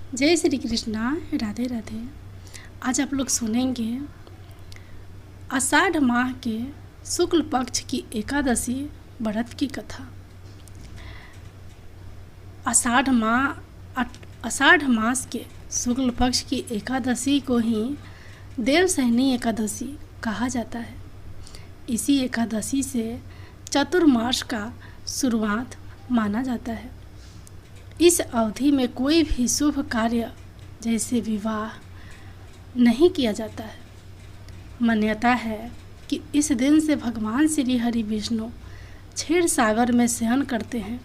जय श्री कृष्णा। राधे राधे। आज आप लोग सुनेंगे आषाढ़ माह के शुक्ल पक्ष की एकादशी व्रत की कथा। आषाढ़ मास के शुक्ल पक्ष की एकादशी को ही देवशयनी एकादशी कहा जाता है। इसी एकादशी से चतुर्मास का शुरुआत माना जाता है। इस अवधि में कोई भी शुभ कार्य जैसे विवाह नहीं किया जाता है। मान्यता है कि इस दिन से भगवान श्री हरि विष्णु क्षीर सागर में शयन करते हैं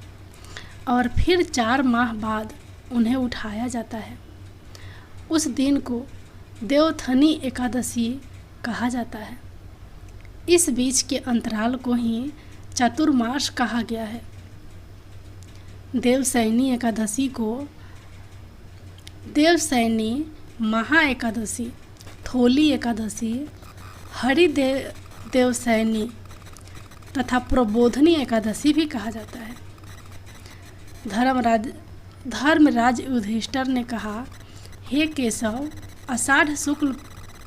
और फिर 4 माह बाद उन्हें उठाया जाता है। उस दिन को देवथनी एकादशी कहा जाता है। इस बीच के अंतराल को ही चतुर्मास कहा गया है। देवशयनी एकादशी को देवशयनी, महा एकादशी, थोली एकादशी, देवशयनी तथा प्रबोधनी एकादशी भी कहा जाता है। धर्मराज युधिष्ठिर ने कहा, हे केशव, आषाढ़ शुक्ल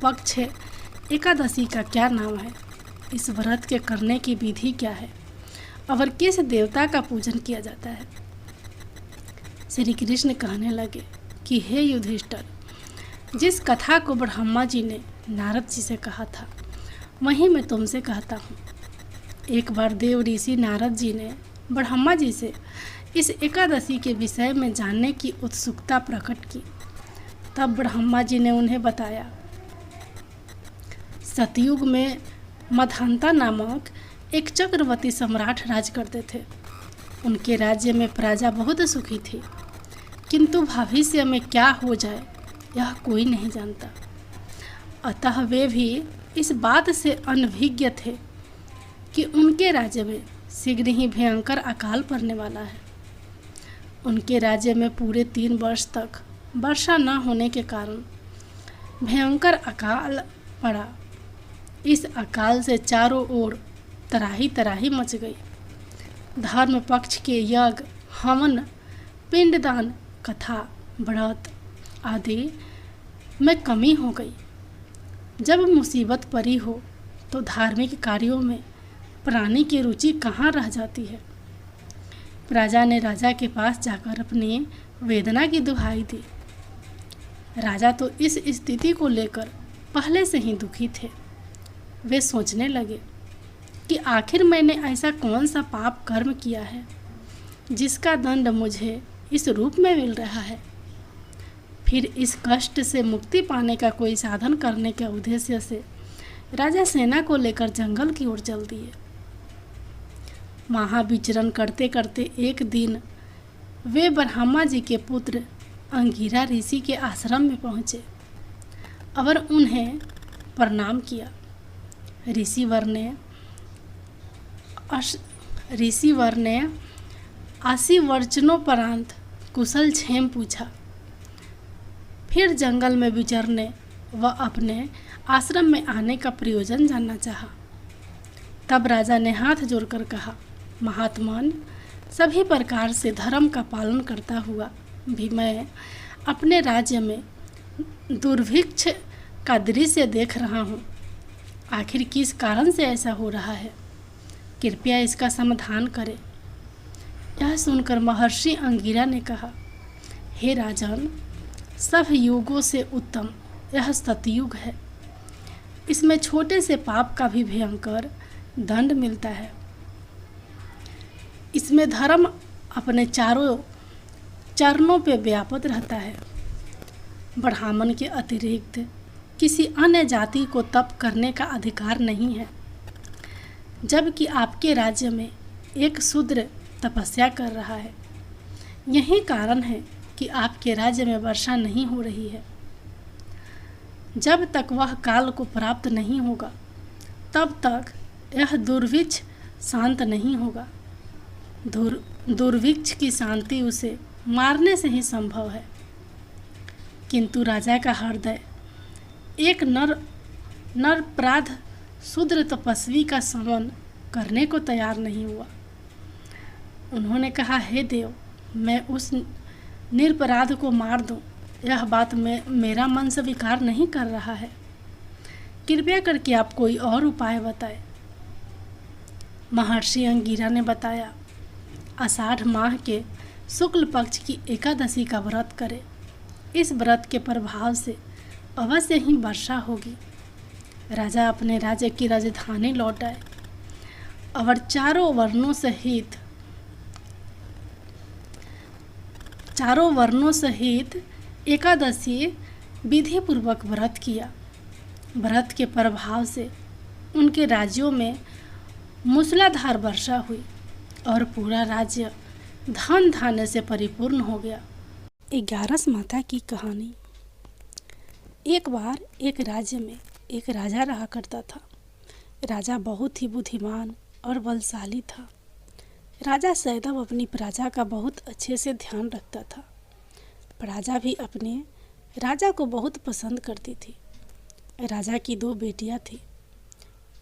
पक्ष एकादशी का क्या नाम है? इस व्रत के करने की विधि क्या है और किस देवता का पूजन किया जाता है? श्री कृष्ण कहने लगे कि हे युधिष्ठिर, जिस कथा को ब्रह्मा जी ने नारद जी से कहा था वहीं मैं तुमसे कहता हूँ। एक बार देव ऋषि नारद जी ने ब्रह्मा जी से इस एकादशी के विषय में जानने की उत्सुकता प्रकट की। तब ब्रह्मा जी ने उन्हें बताया, सतयुग में मदहंता नामक एक चक्रवर्ती सम्राट राज करते थे। उनके राज्य में प्रजा बहुत सुखी थी, किंतु भविष्य में क्या हो जाए यह कोई नहीं जानता। अतः वे भी इस बात से अनभिज्ञ थे कि उनके राज्य में शीघ्र ही भयंकर अकाल पड़ने वाला है। उनके राज्य में पूरे 3 वर्ष तक वर्षा न होने के कारण भयंकर अकाल पड़ा। इस अकाल से चारों ओर तराही तराही मच गई। धर्म पक्ष के यज्ञ, हवन, पिंडदान, कथा, व्रत आदि में कमी हो गई। जब मुसीबत पड़ी हो तो धार्मिक कार्यों में प्राणी की रुचि कहाँ रह जाती है। प्रजा ने राजा के पास जाकर अपनी वेदना की दुहाई दी। राजा तो इस स्थिति को लेकर पहले से ही दुखी थे। वे सोचने लगे कि आखिर मैंने ऐसा कौन सा पाप कर्म किया है जिसका दंड मुझे इस रूप में मिल रहा है। फिर इस कष्ट से मुक्ति पाने का कोई साधन करने के उद्देश्य से राजा सेना को लेकर जंगल की ओर चल दिए। वहाँ विचरण करते करते एक दिन वे ब्रह्मा जी के पुत्र अंगिरा ऋषि के आश्रम में पहुँचे और उन्हें प्रणाम किया। ऋषिवर ने 80 वर्षोपरांत कुशल क्षेम पूछा। फिर जंगल में विचरने व अपने आश्रम में आने का प्रयोजन जानना चाहा। तब राजा ने हाथ जोड़कर कहा, महात्मन, सभी प्रकार से धर्म का पालन करता हुआ भी मैं अपने राज्य में दुर्भिक्ष का दृश्य देख रहा हूँ। आखिर किस कारण से ऐसा हो रहा है? कृपया इसका समाधान करें। यह सुनकर महर्षि अंगिरा ने कहा, हे राजन, सब युगों से उत्तम यह सतयुग है। इसमें छोटे से पाप का भी भयंकर दंड मिलता है। इसमें धर्म अपने चारों चरणों पे व्याप्त रहता है। ब्राह्मण के अतिरिक्त किसी अन्य जाति को तप करने का अधिकार नहीं है। जबकि आपके राज्य में एक शूद्र तपस्या कर रहा है। यही कारण है कि आपके राज्य में वर्षा नहीं हो रही है। जब तक वह काल को प्राप्त नहीं होगा तब तक यह दुर्भिक्ष शांत नहीं होगा। दुर्भिक्ष की शांति उसे मारने से ही संभव है। किंतु राजा का हृदय एक नरपराध शूद्र तपस्वी का समन करने को तैयार नहीं हुआ। उन्होंने कहा, हे देव, मैं उस निरपराध को मार दूं यह बात मेरा मन स्वीकार नहीं कर रहा है। कृपया करके आप कोई और उपाय बताएं। महर्षि अंगिरा ने बताया, आषाढ़ माह के शुक्ल पक्ष की एकादशी का व्रत करें। इस व्रत के प्रभाव से अवश्य ही वर्षा होगी। राजा अपने राज्य की राजधानी लौट आए और चारों वर्णों सहित एकादशी विधि पूर्वक व्रत किया। व्रत के प्रभाव से उनके राज्यों में मूसलाधार वर्षा हुई और पूरा राज्य धन धान्य से परिपूर्ण हो गया। 11 माता की कहानी। एक बार एक राज्य में एक राजा रहा करता था। राजा बहुत ही बुद्धिमान और बलशाली था। राजा सदैव अपनी प्रजा का बहुत अच्छे से ध्यान रखता था। प्रजा भी अपने राजा को बहुत पसंद करती थी। राजा की 2 बेटियां थीं।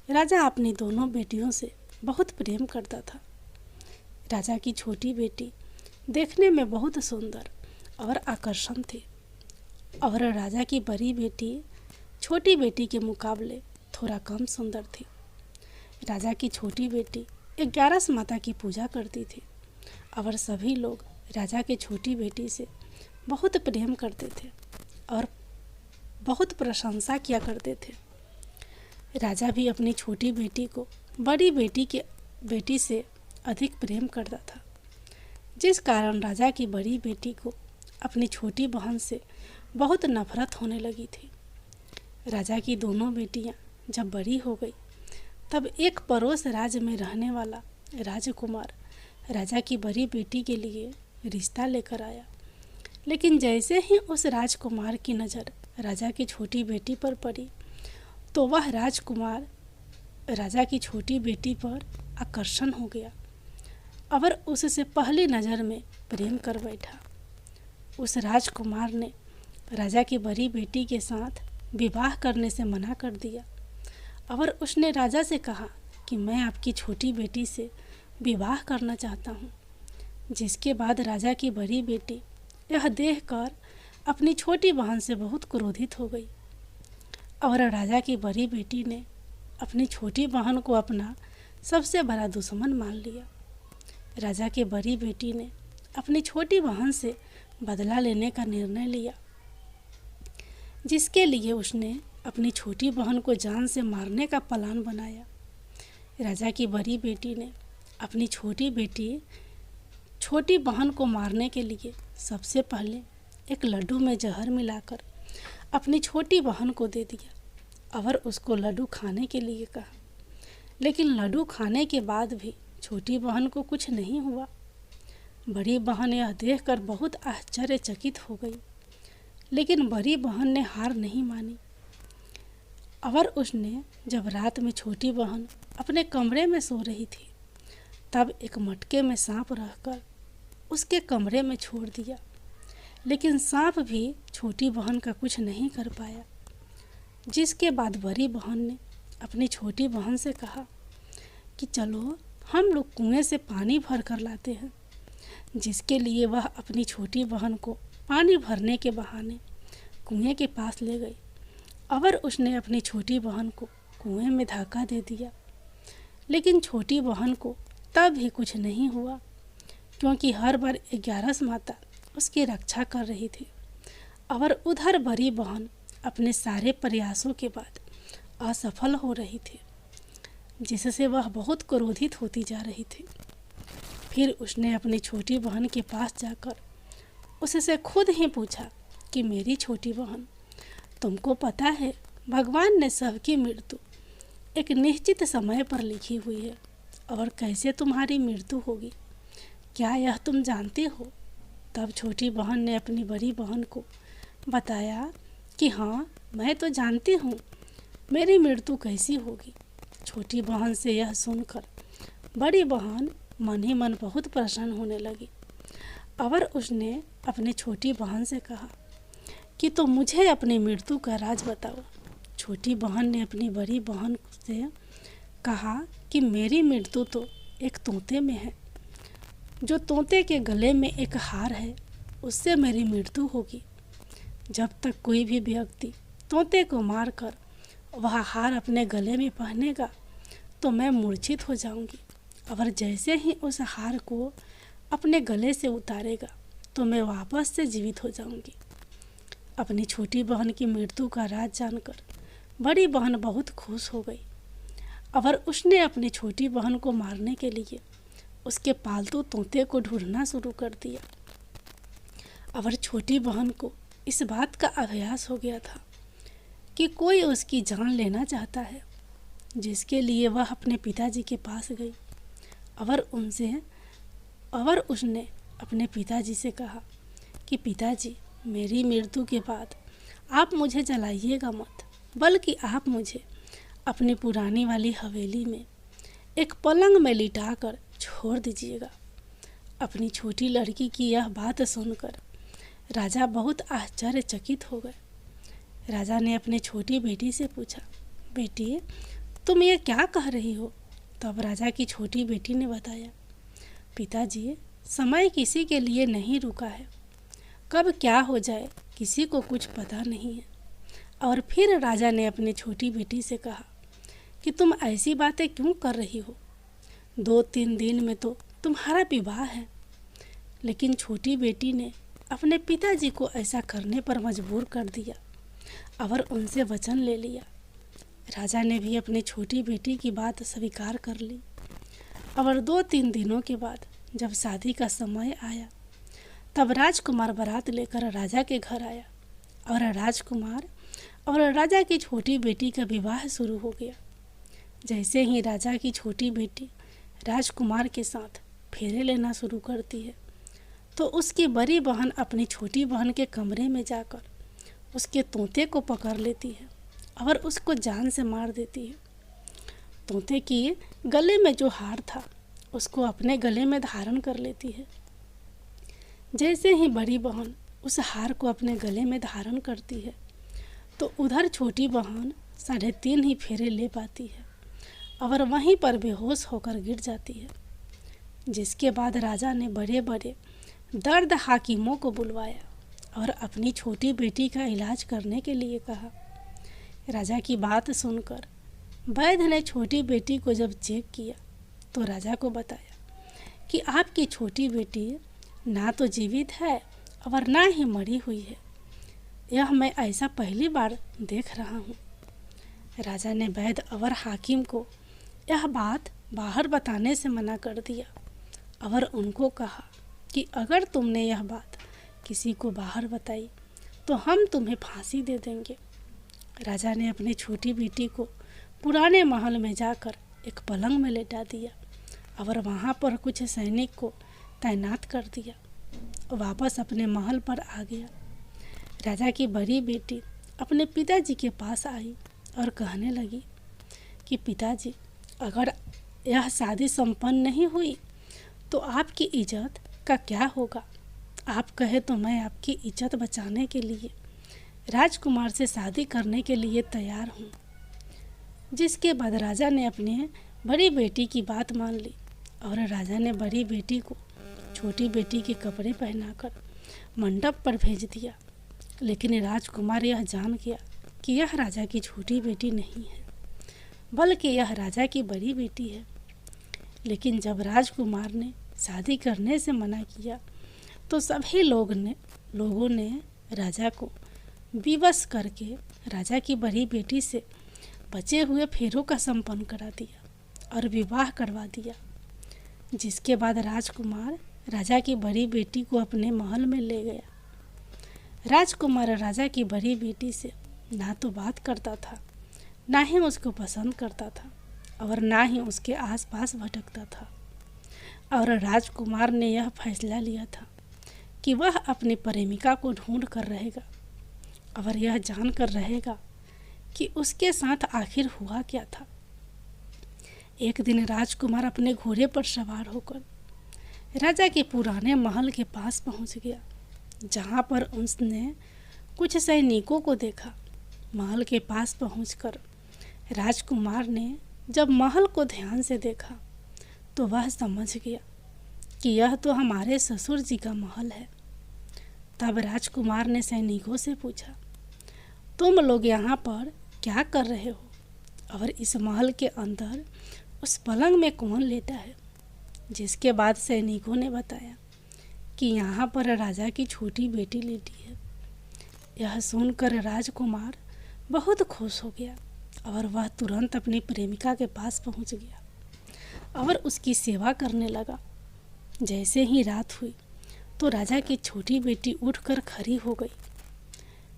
राजा अपनी दोनों बेटियों से बहुत प्रेम करता था। राजा की छोटी बेटी देखने में बहुत सुंदर और आकर्षण थी और राजा की बड़ी बेटी छोटी बेटी के मुकाबले थोड़ा कम सुंदर थी। राजा की छोटी बेटी 11 माता की पूजा करती थी और सभी लोग राजा की छोटी बेटी से बहुत प्रेम करते थे और बहुत प्रशंसा किया करते थे। राजा भी अपनी छोटी बेटी को बड़ी बेटी से अधिक प्रेम करता था, जिस कारण राजा की बड़ी बेटी को अपनी छोटी बहन से बहुत नफरत होने लगी थी। राजा की दोनों बेटियां जब बड़ी हो गई तब एक पड़ोस राज्य में रहने वाला राजकुमार राजा की बड़ी बेटी के लिए रिश्ता लेकर आया। लेकिन जैसे ही उस राजकुमार की नज़र राजा की छोटी बेटी पर पड़ी तो वह राजकुमार राजा की छोटी बेटी पर आकर्षण हो गया और उससे पहली नज़र में प्रेम कर बैठा। उस राजकुमार ने राजा की बड़ी बेटी के साथ विवाह करने से मना कर दिया और उसने राजा से कहा कि मैं आपकी छोटी बेटी से विवाह करना चाहता हूँ। जिसके बाद राजा की बड़ी बेटी यह देखकर अपनी छोटी बहन से बहुत क्रोधित हो गई और राजा की बड़ी बेटी ने अपनी छोटी बहन को अपना सबसे बड़ा दुश्मन मान लिया। राजा की बड़ी बेटी ने अपनी छोटी बहन से बदला लेने का निर्णय लिया, जिसके लिए उसने अपनी छोटी बहन को जान से मारने का प्लान बनाया। राजा की बड़ी बेटी ने अपनी छोटी बहन को मारने के लिए सबसे पहले एक लड्डू में जहर मिलाकर अपनी छोटी बहन को दे दिया और उसको लड्डू खाने के लिए कहा। लेकिन लड्डू खाने के बाद भी छोटी बहन को कुछ नहीं हुआ। बड़ी बहन यह देखकर बहुत आश्चर्यचकित हो गई, लेकिन बड़ी बहन ने हार नहीं मानी और उसने जब रात में छोटी बहन अपने कमरे में सो रही थी तब एक मटके में सांप रखकर उसके कमरे में छोड़ दिया। लेकिन सांप भी छोटी बहन का कुछ नहीं कर पाया। जिसके बाद बड़ी बहन ने अपनी छोटी बहन से कहा कि चलो हम लोग कुएं से पानी भर कर लाते हैं। जिसके लिए वह अपनी छोटी बहन को पानी भरने के बहाने कुएं के पास ले गई और उसने अपनी छोटी बहन को कुएं में धक्का दे दिया। लेकिन छोटी बहन को तब भी कुछ नहीं हुआ, क्योंकि हर बार 11 माता उसकी रक्षा कर रही थी और उधर बड़ी बहन अपने सारे प्रयासों के बाद असफल हो रही थी, जिससे वह बहुत क्रोधित होती जा रही थी। फिर उसने अपनी छोटी बहन के पास जाकर उससे खुद ही पूछा कि मेरी छोटी बहन, तुमको पता है भगवान ने सबकी मृत्यु एक निश्चित समय पर लिखी हुई है और कैसे तुम्हारी मृत्यु होगी, क्या यह तुम जानते हो? तब छोटी बहन ने अपनी बड़ी बहन को बताया कि हाँ, मैं तो जानती हूँ मेरी मृत्यु कैसी होगी। छोटी बहन से यह सुनकर बड़ी बहन मन ही मन बहुत प्रसन्न होने लगी और उसने अपनी छोटी बहन से कहा कि तो मुझे अपनी मृत्यु का राज बताओ। छोटी बहन ने अपनी बड़ी बहन से कहा कि मेरी मृत्यु तो एक तोते में है। जो तोते के गले में एक हार है, उससे मेरी मृत्यु होगी। जब तक कोई भी व्यक्ति तोते को मारकर वह हार अपने गले में पहनेगा तो मैं मूर्छित हो जाऊंगी, और जैसे ही उस हार को अपने गले से उतारेगा तो मैं वापस से जीवित हो जाऊंगी। अपनी छोटी बहन की मृत्यु का राज जानकर बड़ी बहन बहुत खुश हो गई, और उसने अपनी छोटी बहन को मारने के लिए उसके पालतू तोते को ढूंढना शुरू कर दिया। और छोटी बहन को इस बात का आभास हो गया था कि कोई उसकी जान लेना चाहता है, जिसके लिए वह अपने पिताजी के पास गई और उसने अपने पिताजी से कहा कि पिताजी, मेरी मृत्यु के बाद आप मुझे जलाइएगा मत, बल्कि आप मुझे अपनी पुरानी वाली हवेली में एक पलंग में लिटाकर छोड़ दीजिएगा। अपनी छोटी लड़की की यह बात सुनकर राजा बहुत आश्चर्यचकित हो गए। राजा ने अपनी छोटी बेटी से पूछा, बेटी, तुम ये क्या कह रही हो? तब राजा की छोटी बेटी ने बताया, पिताजी, समय किसी के लिए नहीं रुका है, कब क्या हो जाए किसी को कुछ पता नहीं है। और फिर राजा ने अपनी छोटी बेटी से कहा कि तुम ऐसी बातें क्यों कर रही हो? 2-3 दिन में तो तुम्हारा विवाह है। लेकिन छोटी बेटी ने अपने पिताजी को ऐसा करने पर मजबूर कर दिया और उनसे वचन ले लिया। राजा ने भी अपनी छोटी बेटी की बात स्वीकार कर ली। और 2-3 दिनों के बाद जब शादी का समय आया तब राजकुमार बारात लेकर राजा के घर आया, और राजकुमार और राजा की छोटी बेटी का विवाह शुरू हो गया। जैसे ही राजा की छोटी बेटी राजकुमार के साथ फेरे लेना शुरू करती है तो उसकी बड़ी बहन अपनी छोटी बहन के कमरे में जाकर उसके तोते को पकड़ लेती है और उसको जान से मार देती है। तोते की गले में जो हार था उसको अपने गले में धारण कर लेती है। जैसे ही बड़ी बहन उस हार को अपने गले में धारण करती है तो उधर छोटी बहन 3.5 ही फेरे ले पाती है और वहीं पर बेहोश होकर गिर जाती है। जिसके बाद राजा ने बड़े बड़े दर्द हाकिमों को बुलवाया और अपनी छोटी बेटी का इलाज करने के लिए कहा। राजा की बात सुनकर वैद्य ने छोटी बेटी को जब चेक किया तो राजा को बताया कि आपकी छोटी बेटी ना तो जीवित है और ना ही मरी हुई है। यह मैं ऐसा पहली बार देख रहा हूँ। राजा ने वैद्य और हाकिम को यह बात बाहर बताने से मना कर दिया और उनको कहा कि अगर तुमने यह बात किसी को बाहर बताई तो हम तुम्हें फांसी दे देंगे। राजा ने अपनी छोटी बेटी को पुराने महल में जाकर एक पलंग में लेटा दिया और वहाँ पर कुछ सैनिक को तैनात कर दिया। वापस अपने महल पर आ गया। राजा की बड़ी बेटी अपने पिताजी के पास आई और कहने लगी कि पिताजी, अगर यह शादी संपन्न नहीं हुई तो आपकी इज्जत का क्या होगा? आप कहे तो मैं आपकी इज्जत बचाने के लिए राजकुमार से शादी करने के लिए तैयार हूँ। जिसके बाद राजा ने अपने बड़ी बेटी की बात मान ली और राजा ने बड़ी बेटी को छोटी बेटी के कपड़े पहनाकर मंडप पर भेज दिया। लेकिन राजकुमार यह जान गया कि यह राजा की छोटी बेटी नहीं है, बल्कि यह राजा की बड़ी बेटी है। लेकिन जब राजकुमार ने शादी करने से मना किया तो सभी लोगों ने राजा को विवश करके राजा की बड़ी बेटी से बचे हुए फेरों का संपन्न करा दिया और विवाह करवा दिया। जिसके बाद राजकुमार राजा की बड़ी बेटी को अपने महल में ले गया। राजकुमार राजा की बड़ी बेटी से ना तो बात करता था, ना ही उसको पसंद करता था और ना ही उसके आसपास भटकता था। और राजकुमार ने यह फैसला लिया था कि वह अपनी प्रेमिका को ढूंढ कर रहेगा और यह जानकर रहेगा कि उसके साथ आखिर हुआ क्या था। एक दिन राजकुमार अपने घोड़े पर सवार होकर राजा के पुराने महल के पास पहुंच गया, जहां पर उसने कुछ सैनिकों को देखा। महल के पास पहुंचकर राजकुमार ने जब महल को ध्यान से देखा तो वह समझ गया कि यह तो हमारे ससुर जी का महल है। तब राजकुमार ने सैनिकों से पूछा, तुम लोग यहाँ पर क्या कर रहे हो और इस महल के अंदर उस पलंग में कौन लेटा है? जिसके बाद सैनिकों ने बताया कि यहाँ पर राजा की छोटी बेटी लेटी है। यह सुनकर राजकुमार बहुत खुश हो गया और वह तुरंत अपनी प्रेमिका के पास पहुँच गया और उसकी सेवा करने लगा। जैसे ही रात हुई तो राजा की छोटी बेटी उठकर खड़ी हो गई।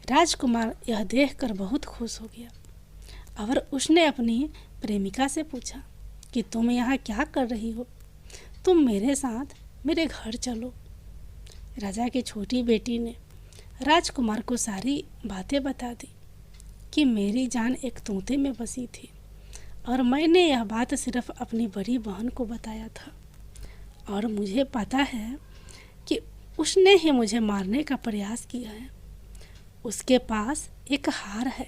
राजकुमार यह देखकर बहुत खुश हो गया और उसने अपनी प्रेमिका से पूछा कि तुम यहाँ क्या कर रही हो? तुम मेरे साथ मेरे घर चलो। राजा की छोटी बेटी ने राजकुमार को सारी बातें बता दी कि मेरी जान एक तोते में बसी थी और मैंने यह बात सिर्फ अपनी बड़ी बहन को बताया था और मुझे पता है कि उसने ही मुझे मारने का प्रयास किया है। उसके पास एक हार है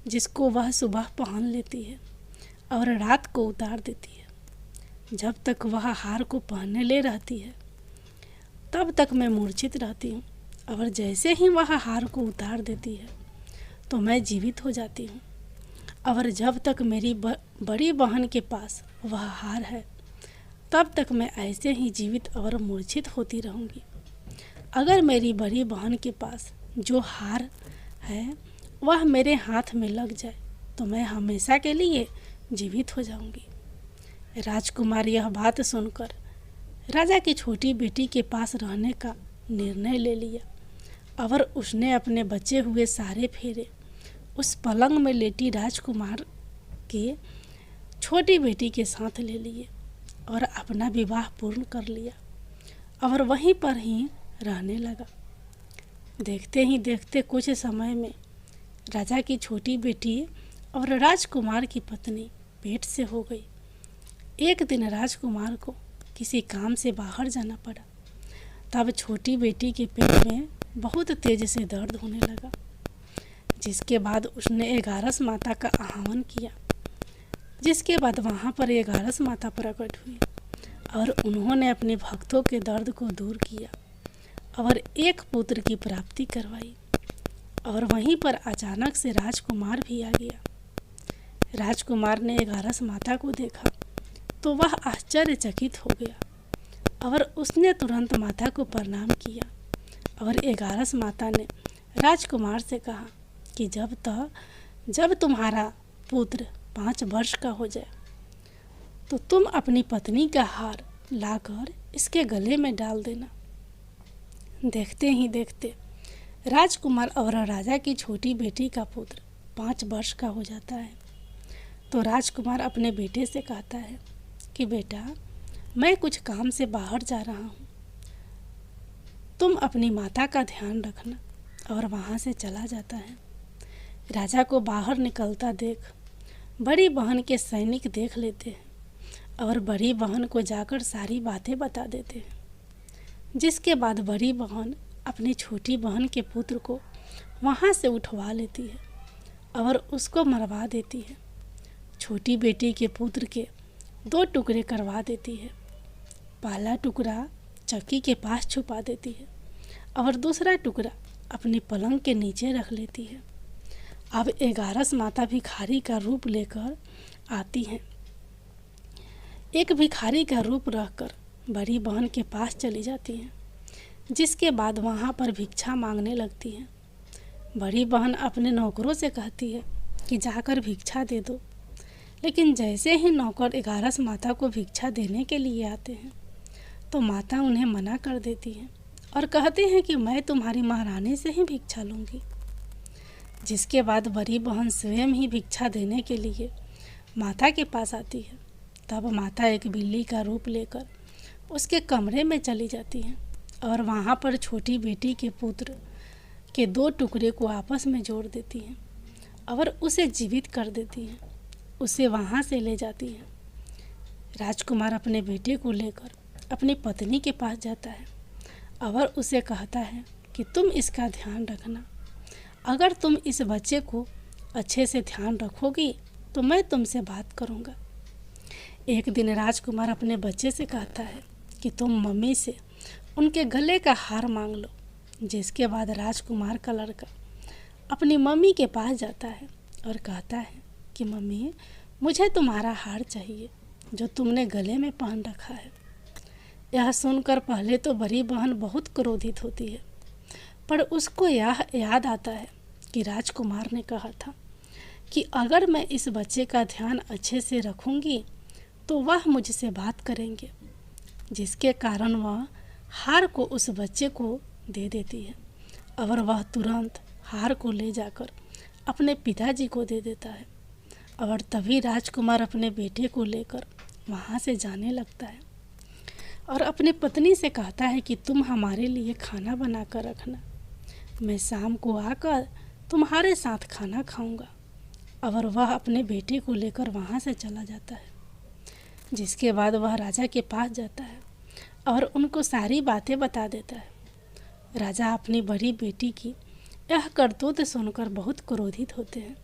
जिसको वह सुबह पहन लेती है और रात को उतार देती है। जब तक वह हार को पहनने ले रहती है तब तक मैं मूर्छित रहती हूँ और जैसे ही वह हार को उतार देती है तो मैं जीवित हो जाती हूँ और जब तक मेरी बड़ी बहन के पास वह हार है तब तक मैं ऐसे ही जीवित और मूर्छित होती रहूँगी। अगर मेरी बड़ी बहन के पास जो हार है वह मेरे हाथ में लग जाए तो मैं हमेशा के लिए जीवित हो जाऊँगी। राजकुमार यह बात सुनकर राजा की छोटी बेटी के पास रहने का निर्णय ले लिया और उसने अपने बचे हुए सारे फेरे उस पलंग में लेटी राजकुमार के छोटी बेटी के साथ ले लिए और अपना विवाह पूर्ण कर लिया और वहीं पर ही रहने लगा। देखते ही देखते कुछ समय में राजा की छोटी बेटी और राजकुमार की पत्नी पेट से हो गई। एक दिन राजकुमार को किसी काम से बाहर जाना पड़ा। तब छोटी बेटी के पेट में बहुत तेज से दर्द होने लगा, जिसके बाद उसने 11 माता का आह्वान किया। जिसके बाद वहाँ पर 11 माता प्रकट हुई और उन्होंने अपने भक्तों के दर्द को दूर किया और एक पुत्र की प्राप्ति करवाई। और वहीं पर अचानक से राजकुमार भी आ गया। राजकुमार ने 11 माता को देखा तो वह आश्चर्यचकित हो गया और उसने तुरंत माता को प्रणाम किया और 11 माता ने राजकुमार से कहा कि जब तुम्हारा पुत्र 5 वर्ष का हो जाए तो तुम अपनी पत्नी का हार लाकर इसके गले में डाल देना। देखते ही देखते राजकुमार और राजा की छोटी बेटी का पुत्र 5 वर्ष का हो जाता है। तो राजकुमार अपने बेटे से कहता है कि बेटा, मैं कुछ काम से बाहर जा रहा हूँ, तुम अपनी माता का ध्यान रखना। और वहाँ से चला जाता है। राजा को बाहर निकलता देख बड़ी बहन के सैनिक देख लेते हैं और बड़ी बहन को जाकर सारी बातें बता देते हैं। जिसके बाद बड़ी बहन अपनी छोटी बहन के पुत्र को वहाँ से उठवा लेती है और उसको मरवा देती है। छोटी बेटी के पुत्र के 2 टुकड़े करवा देती है। पहला टुकड़ा चक्की के पास छुपा देती है और दूसरा टुकड़ा अपनी पलंग के नीचे रख लेती है। अब 11 माता भिखारी का रूप लेकर आती हैं। एक भिखारी का रूप रखकर बड़ी बहन के पास चली जाती हैं। जिसके बाद वहाँ पर भिक्षा मांगने लगती हैं। बड़ी बहन अपने नौकरों से कहती है कि जाकर भिक्षा दे दो, लेकिन जैसे ही नौकर 11 माता को भिक्षा देने के लिए आते हैं तो माता उन्हें मना कर देती है और कहते हैं कि मैं तुम्हारी महारानी से ही भिक्षा लूँगी। जिसके बाद बड़ी बहन स्वयं ही भिक्षा देने के लिए माता के पास आती है। तब माता एक बिल्ली का रूप लेकर उसके कमरे में चली जाती हैं और वहाँ पर छोटी बेटी के पुत्र के 2 टुकड़े को आपस में जोड़ देती हैं और उसे जीवित कर देती हैं। उसे वहाँ से ले जाती हैं। राजकुमार अपने बेटे को लेकर अपनी पत्नी के पास जाता है और उसे कहता है कि तुम इसका ध्यान रखना। अगर तुम इस बच्चे को अच्छे से ध्यान रखोगी तो मैं तुमसे बात करूँगा। एक दिन राजकुमार अपने बच्चे से कहता है कि तुम मम्मी से उनके गले का हार मांग लो जिसके बाद राजकुमार का लड़का अपनी मम्मी के पास जाता है और कहता है कि मम्मी, मुझे तुम्हारा हार चाहिए जो तुमने गले में पहन रखा है। यह सुनकर पहले तो बड़ी बहन बहुत क्रोधित होती है, पर उसको यह याद आता है कि राजकुमार ने कहा था कि अगर मैं इस बच्चे का ध्यान अच्छे से रखूंगी तो वह मुझसे बात करेंगे, जिसके कारण वह हार को उस बच्चे को दे देती है और वह तुरंत हार को ले जाकर अपने पिताजी को दे देता है। और तभी राजकुमार अपने बेटे को लेकर वहाँ से जाने लगता है और अपनी पत्नी से कहता है कि तुम हमारे लिए खाना बना कर रखना, मैं शाम को आकर तुम्हारे साथ खाना खाऊंगा। और वह अपने बेटे को लेकर वहाँ से चला जाता है, जिसके बाद वह राजा के पास जाता है और उनको सारी बातें बता देता है। राजा अपनी बड़ी बेटी की यह करतूत सुनकर बहुत क्रोधित होते हैं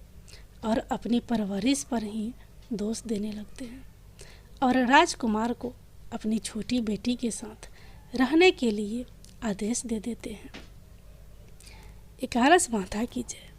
और अपनी परवरिश पर ही दोष देने लगते हैं और राजकुमार को अपनी छोटी बेटी के साथ रहने के लिए आदेश दे देते हैं। 11 माता की जय।